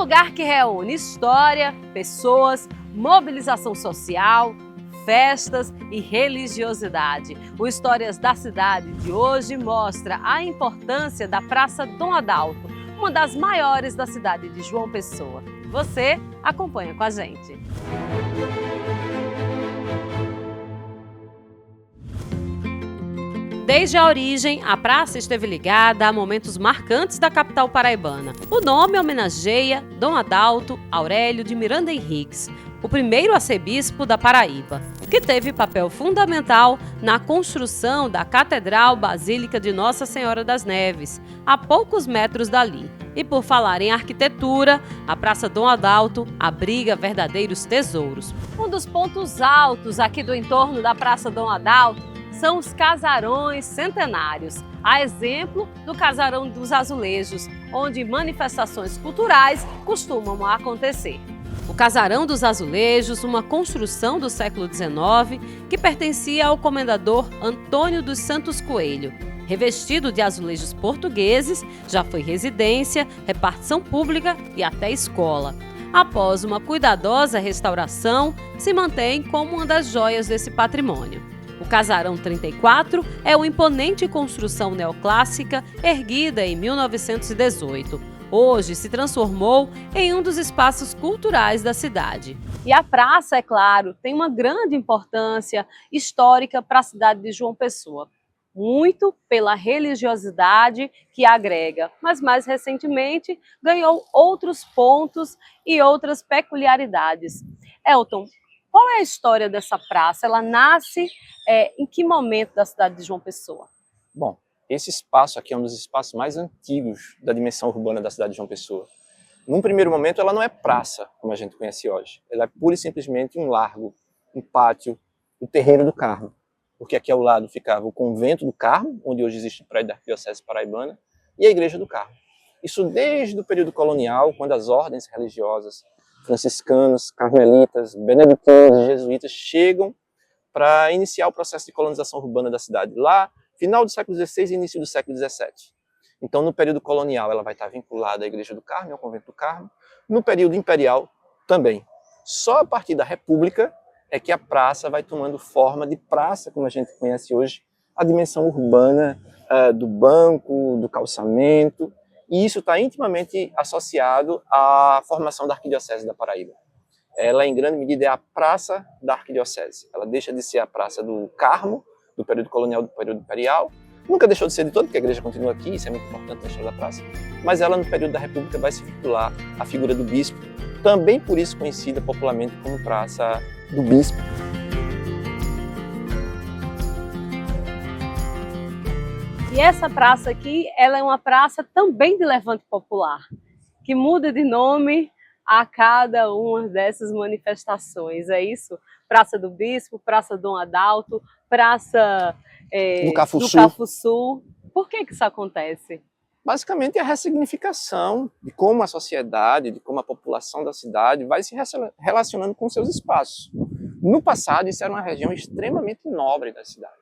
lugar que reúne história, pessoas, mobilização social, festas e religiosidade. O Histórias da Cidade de hoje mostra a importância da Praça Dom Adalto, uma das maiores da cidade de João Pessoa. Você acompanha com a gente. Desde a origem, a praça esteve ligada a momentos marcantes da capital paraibana. O nome homenageia Dom Adalto Aurélio de Miranda Henriques, o primeiro arcebispo da Paraíba, que teve papel fundamental na construção da Catedral Basílica de Nossa Senhora das Neves, a poucos metros dali. E por falar em arquitetura, a Praça Dom Adalto abriga verdadeiros tesouros. Um dos pontos altos aqui do entorno da Praça Dom Adalto são os casarões centenários, a exemplo do Casarão dos Azulejos, onde manifestações culturais costumam acontecer. O Casarão dos Azulejos, uma construção do século XIX que pertencia ao comendador Antônio dos Santos Coelho. Revestido de azulejos portugueses, já foi residência, repartição pública e até escola. Após uma cuidadosa restauração, se mantém como uma das joias desse patrimônio. O Casarão 34 é uma imponente construção neoclássica erguida em 1918. Hoje se transformou em um dos espaços culturais da cidade. E a praça, é claro, tem uma grande importância histórica para a cidade de João Pessoa. Muito pela religiosidade que agrega, mas mais recentemente ganhou outros pontos e outras peculiaridades. Elton, qual é a história dessa praça? Ela nasce em que momento da cidade de João Pessoa? Bom, esse espaço aqui é um dos espaços mais antigos da dimensão urbana da cidade de João Pessoa. Num primeiro momento, ela não é praça, como a gente conhece hoje. Ela é pura e simplesmente um largo, um pátio, o terreiro do Carmo. Porque aqui ao lado ficava o convento do Carmo, onde hoje existe o prédio da Arquidiocese Paraibana, e a igreja do Carmo. Isso desde o período colonial, quando as ordens religiosas, franciscanos, carmelitas, beneditinos e jesuítas chegam para iniciar o processo de colonização urbana da cidade, lá final do século XVI e início do século XVII. Então, no período colonial, ela vai estar vinculada à Igreja do Carmo, ao Convento do Carmo. No período imperial, também. Só a partir da República é que a praça vai tomando forma de praça, como a gente conhece hoje, a dimensão urbana do banco, do calçamento, e isso está intimamente associado à formação da Arquidiocese da Paraíba. Ela, em grande medida, é a praça da Arquidiocese. Ela deixa de ser a praça do Carmo, do período colonial, do período imperial. Nunca deixou de ser de todo, porque a igreja continua aqui, isso é muito importante na história da praça. Mas ela, no período da República, vai se vincular à figura do bispo, também por isso conhecida popularmente como Praça do Bispo. E essa praça aqui, ela é uma praça também de levante popular, que muda de nome a cada uma dessas manifestações, é isso? Praça do Bispo, Praça Dom Adalto, Praça do Cafuçu. Por que isso acontece? Basicamente é a ressignificação de como a sociedade, de como a população da cidade vai se relacionando com seus espaços. No passado, isso era uma região extremamente nobre da cidade.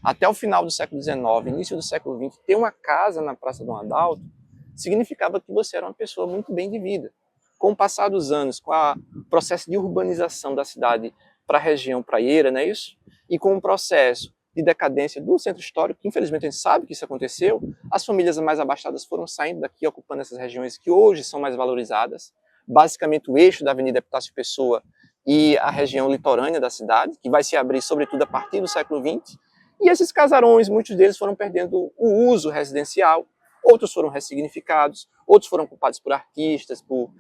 Até o final do século XIX, início do século XX, ter uma casa na Praça Dom Adalto significava que você era uma pessoa muito bem de vida. Com o passar dos anos, com o processo de urbanização da cidade para a região praieira, não é isso? E com o processo de decadência do centro histórico, que infelizmente a gente sabe que isso aconteceu, as famílias mais abastadas foram saindo daqui, ocupando essas regiões que hoje são mais valorizadas, basicamente o eixo da Avenida Epitácio Pessoa e a região litorânea da cidade, que vai se abrir sobretudo a partir do século XX, e esses casarões, muitos deles foram perdendo o uso residencial, outros foram ressignificados, outros foram ocupados por artistas, por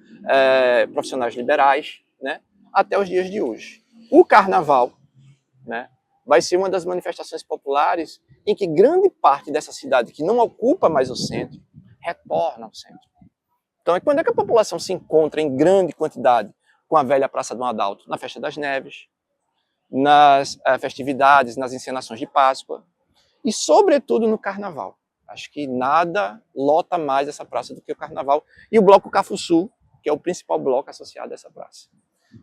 profissionais liberais, né, até os dias de hoje. O carnaval, né, vai ser uma das manifestações populares em que grande parte dessa cidade que não ocupa mais o centro, retorna ao centro. Então, quando é que a população se encontra em grande quantidade com a velha Praça Dom Adalto? Na Festa das Neves, nas festividades, nas encenações de Páscoa e, sobretudo, no Carnaval. Acho que nada lota mais essa praça do que o Carnaval e o Bloco Cafuçu, que é o principal bloco associado a essa praça.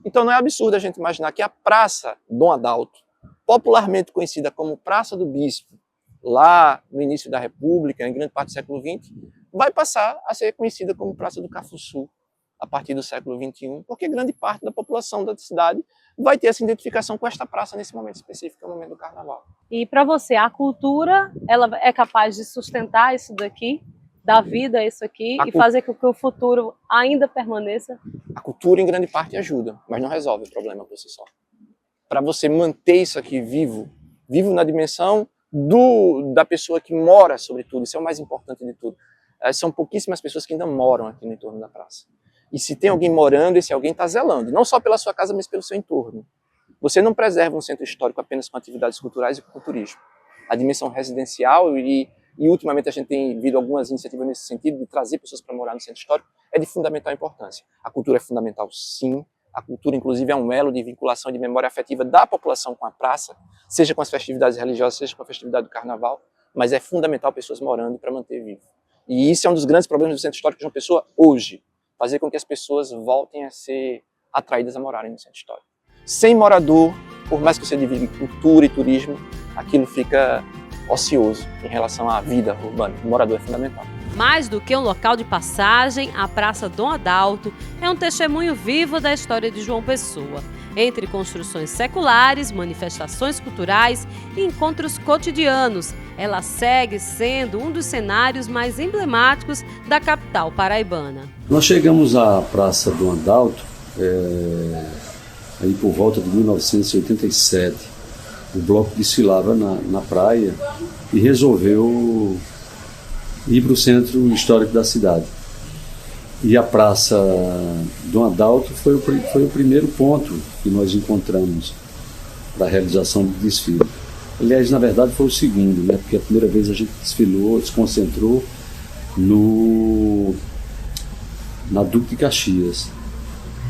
Então não é absurdo a gente imaginar que a Praça Dom Adalto, popularmente conhecida como Praça do Bispo, lá no início da República, em grande parte do século XX, vai passar a ser conhecida como Praça do Cafuçu, a partir do século XXI, porque grande parte da população da cidade vai ter essa identificação com esta praça nesse momento específico, que é o momento do carnaval. E para você, a cultura, ela é capaz de sustentar isso daqui, dar vida a isso aqui e fazer com que o futuro ainda permaneça? A cultura, em grande parte, ajuda, mas não resolve o problema por si só. Para você manter isso aqui vivo na dimensão da pessoa que mora, sobretudo, isso é o mais importante de tudo. São pouquíssimas pessoas que ainda moram aqui no entorno da praça. E se tem alguém morando, esse alguém está zelando, não só pela sua casa, mas pelo seu entorno. Você não preserva um centro histórico apenas com atividades culturais e com turismo. A dimensão residencial e ultimamente a gente tem visto algumas iniciativas nesse sentido, de trazer pessoas para morar no centro histórico, é de fundamental importância. A cultura é fundamental, sim. A cultura, inclusive, é um elo de vinculação e de memória afetiva da população com a praça, seja com as festividades religiosas, seja com a festividade do carnaval, mas é fundamental pessoas morando para manter vivo. E isso é um dos grandes problemas do centro histórico de João Pessoa hoje, fazer com que as pessoas voltem a ser atraídas a morarem no centro histórico. Sem morador, por mais que você divida cultura e turismo, aquilo fica ocioso em relação à vida urbana. O morador é fundamental. Mais do que um local de passagem, a Praça Dom Adalto é um testemunho vivo da história de João Pessoa. Entre construções seculares, manifestações culturais e encontros cotidianos, ela segue sendo um dos cenários mais emblemáticos da capital paraibana. Nós chegamos à Praça Dom Adalto aí por volta de 1987. O bloco desfilava na praia e resolveu ir para o centro histórico da cidade. E a Praça Dom Adalto foi o primeiro ponto que nós encontramos para a realização do desfile. Aliás, na verdade, foi o segundo, né? Porque a primeira vez a gente desfilou, se concentrou na Duque de Caxias.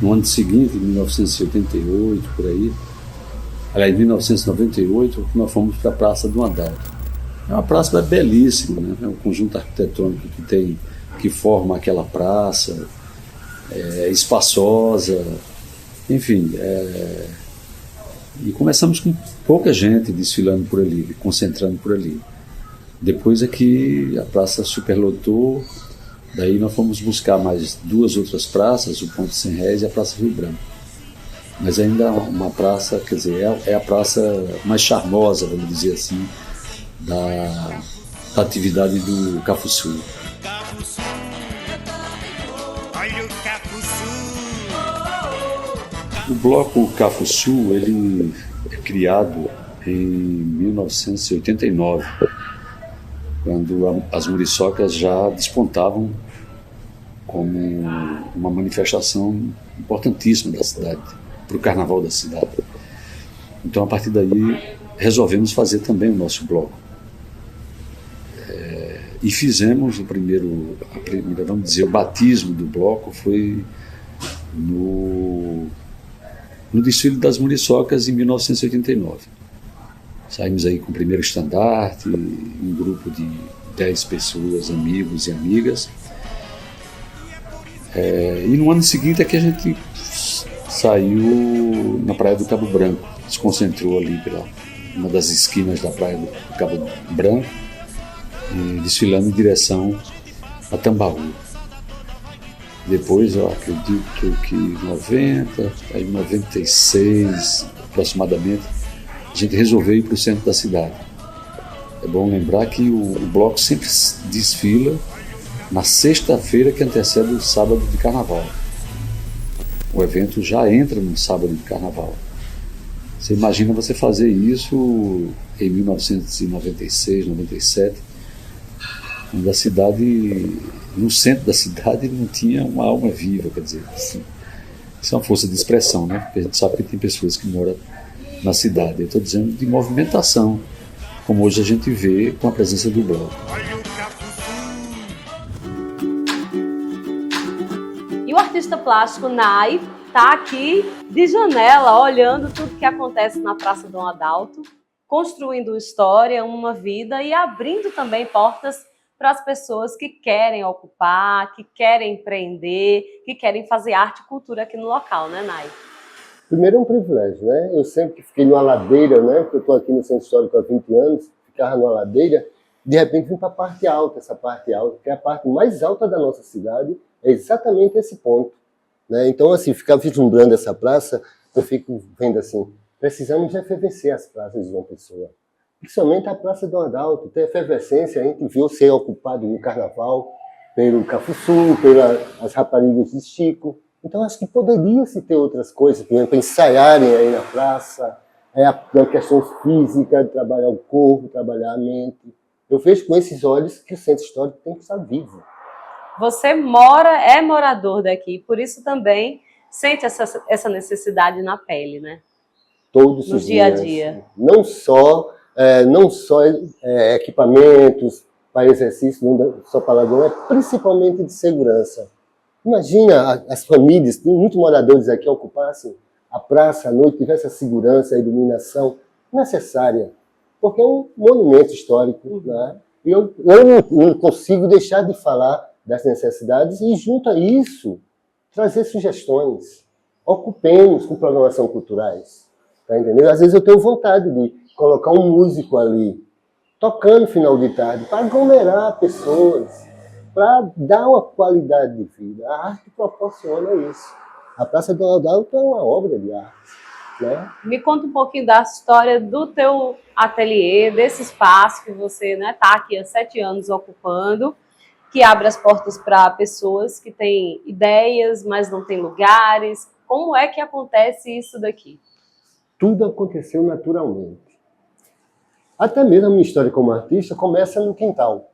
No ano seguinte, em 1988, por aí, aliás, em 1998, nós fomos para a Praça Dom Adalto. É uma praça belíssima, né? É um conjunto arquitetônico que forma aquela praça, espaçosa, enfim. E começamos com pouca gente desfilando por ali, concentrando por ali. Depois é que a praça superlotou, daí nós fomos buscar mais duas outras praças, o Ponte Sem Réis e a Praça Rio Branco. Mas ainda é uma praça, quer dizer, é a praça mais charmosa, vamos dizer assim, da atividade do Cafuçu. O bloco Cafuçu, ele é criado em 1989, quando as muriçocas já despontavam como uma manifestação importantíssima da cidade, para o carnaval da cidade. Então, a partir daí, resolvemos fazer também o nosso bloco. E fizemos o primeiro, vamos dizer, o batismo do bloco foi no desfile das muriçocas em 1989. Saímos aí com o primeiro estandarte, um grupo de 10 pessoas, amigos e amigas. E no ano seguinte é que a gente saiu na Praia do Cabo Branco, se concentrou ali pela uma das esquinas da Praia do Cabo Branco, desfilando em direção a Tambaú. Depois, eu acredito que em 96 aproximadamente, a gente resolveu ir para o centro da cidade. É bom lembrar que o bloco sempre desfila na sexta-feira que antecede o sábado de carnaval. O evento já entra no sábado de carnaval. Você imagina você fazer isso em 1996, 97, quando a cidade, no centro da cidade, não tinha uma alma viva, quer dizer, assim, isso é uma força de expressão, né? Porque a gente sabe que tem pessoas que moram na cidade. Eu estou dizendo de movimentação, como hoje a gente vê com a presença do bloco. E o artista plástico Nai está aqui de janela, olhando tudo que acontece na Praça Dom Adalto, construindo história, uma vida e abrindo também portas para as pessoas que querem ocupar, que querem empreender, que querem fazer arte e cultura aqui no local, né, Nai? Primeiro é um privilégio, né? Eu sempre fiquei numa ladeira, né? Porque eu estou aqui no Centro Histórico há 20 anos, ficava numa ladeira, de repente vim para a parte alta, essa parte alta, que é a parte mais alta da nossa cidade, é exatamente esse ponto. né? Então, assim, ficar vislumbrando essa praça, eu fico vendo assim, precisamos efervescer as praças de João Pessoa. Principalmente a Praça Dom Adalto, tem efervescência, a gente viu ser ocupado no Carnaval pelo Cafuçu, pelas raparigas de Chico. Então, acho que poderia-se ter outras coisas, por exemplo, ensaiarem aí na praça, questões físicas, trabalhar o corpo, trabalhar a mente. Eu vejo com esses olhos que o centro histórico tem que estar vivo. Você é morador daqui, por isso também sente essa necessidade na pele, né? Todos no os dia dias. A dia. Não só equipamentos para exercício, não só paladão, é principalmente de segurança. Imagina as famílias, tem muitos moradores aqui que ocupassem a praça à noite, tivesse a segurança, a iluminação necessária, porque é um monumento histórico, né? E eu não consigo deixar de falar das necessidades e, junto a isso, trazer sugestões. Ocupemos com programação culturais, tá entendendo? Às vezes eu tenho vontade de colocar um músico ali, tocando final de tarde, para aglomerar pessoas, para dar uma qualidade de vida. A arte proporciona isso. A Praça Dom Adalto é uma obra de arte, né? Me conta um pouquinho da história do teu ateliê, desse espaço que você está aqui há 7 anos ocupando, que abre as portas para pessoas que têm ideias, mas não têm lugares. Como é que acontece isso daqui? Tudo aconteceu naturalmente. Até mesmo a minha história como artista começa no quintal,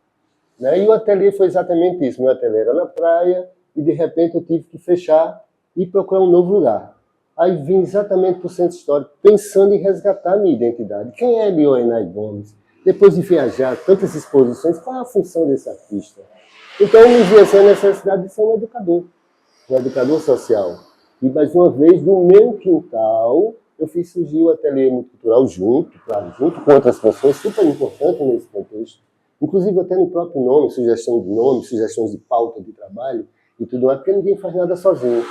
né? E o ateliê foi exatamente isso. Meu ateliê era na praia e, de repente, eu tive que fechar e procurar um novo lugar. Aí vim exatamente para o centro histórico, pensando em resgatar a minha identidade. Quem é Lioenay Gomes? Depois de viajar, tantas exposições, qual é a função desse artista? Então eu me vi assim, a necessidade de ser um educador social. E mais uma vez, do meu quintal, eu fiz surgir o ateliê multicultural junto com outras pessoas, super importante nesse contexto. Inclusive até no próprio nome, sugestão de nome, sugestões de pauta de trabalho e tudo mais, porque ninguém faz nada sozinho.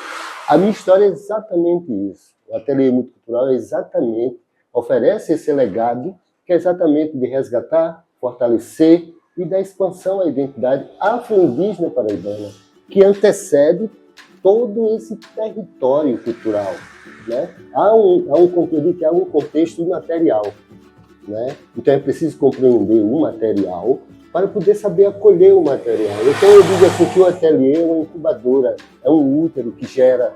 A minha história é exatamente isso. O ateliê multicultural oferece esse legado, que é exatamente de resgatar, fortalecer e dar expansão à identidade afro-indígena paraibana, que antecede todo esse território cultural, né? Há um contexto imaterial, né? Então é preciso compreender o material para poder saber acolher o material. Então eu digo assim que o ateliê é uma incubadora, é um útero que gera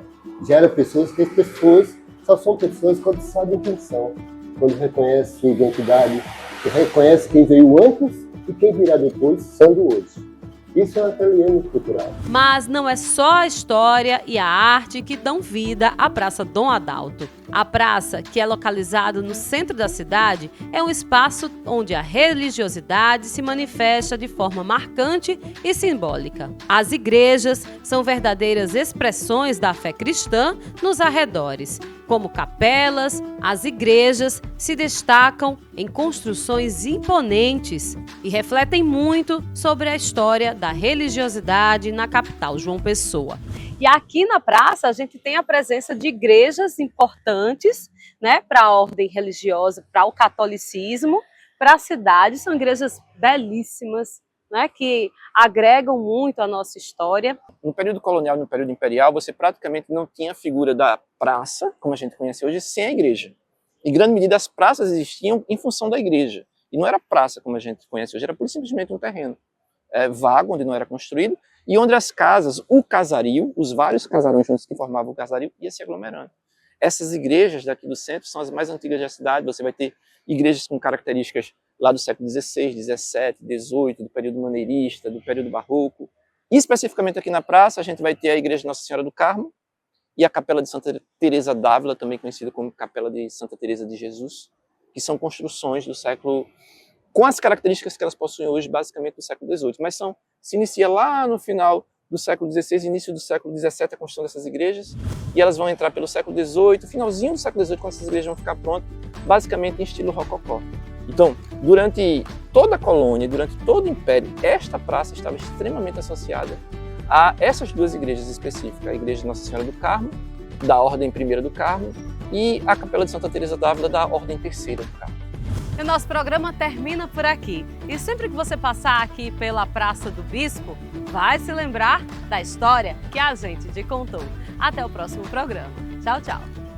pessoas, que as pessoas só são pessoas quando sabem quem são, quando reconhecem sua identidade, que reconhece quem veio antes e quem virá depois, sendo hoje. Isso é um ateliê multicultural. Mas não é só a história e a arte que dão vida à Praça Dom Adalto. A praça, que é localizada no centro da cidade, é um espaço onde a religiosidade se manifesta de forma marcante e simbólica. As igrejas são verdadeiras expressões da fé cristã nos arredores. Como capelas, as igrejas se destacam em construções imponentes e refletem muito sobre a história da religiosidade na capital, João Pessoa. E aqui na praça a gente tem a presença de igrejas importantes, né, para a ordem religiosa, para o catolicismo, para a cidade. São igrejas belíssimas, né, que agregam muito à nossa história. No período colonial e no período imperial, você praticamente não tinha a figura da praça, como a gente conhece hoje, sem a igreja. Em grande medida, as praças existiam em função da igreja. E não era praça, como a gente conhece hoje, era pura e simplesmente um terreno vago, onde não era construído, e onde as casas, o casario, os vários casarões juntos que formavam o casario, ia se aglomerando. Essas igrejas daqui do centro são as mais antigas da cidade. Você vai ter igrejas com características lá do século XVI, XVII, XVIII, do período maneirista, do período barroco. E especificamente aqui na praça, a gente vai ter a igreja de Nossa Senhora do Carmo e a capela de Santa Teresa d'Ávila, também conhecida como capela de Santa Teresa de Jesus, que são construções do século, com as características que elas possuem hoje, basicamente do século XVIII. Mas se inicia lá no final do século XVI, início do século XVII, a construção dessas igrejas, e elas vão entrar pelo século XVIII, finalzinho do século XVIII, quando essas igrejas vão ficar prontas, basicamente em estilo rococó. Então, durante toda a colônia, durante todo o Império, esta praça estava extremamente associada a essas duas igrejas específicas, a igreja de Nossa Senhora do Carmo, da Ordem I do Carmo, e a capela de Santa Teresa d'Ávila, da Ordem III do Carmo. O nosso programa termina por aqui. E sempre que você passar aqui pela Praça do Bispo, vai se lembrar da história que a gente te contou. Até o próximo programa. Tchau, tchau!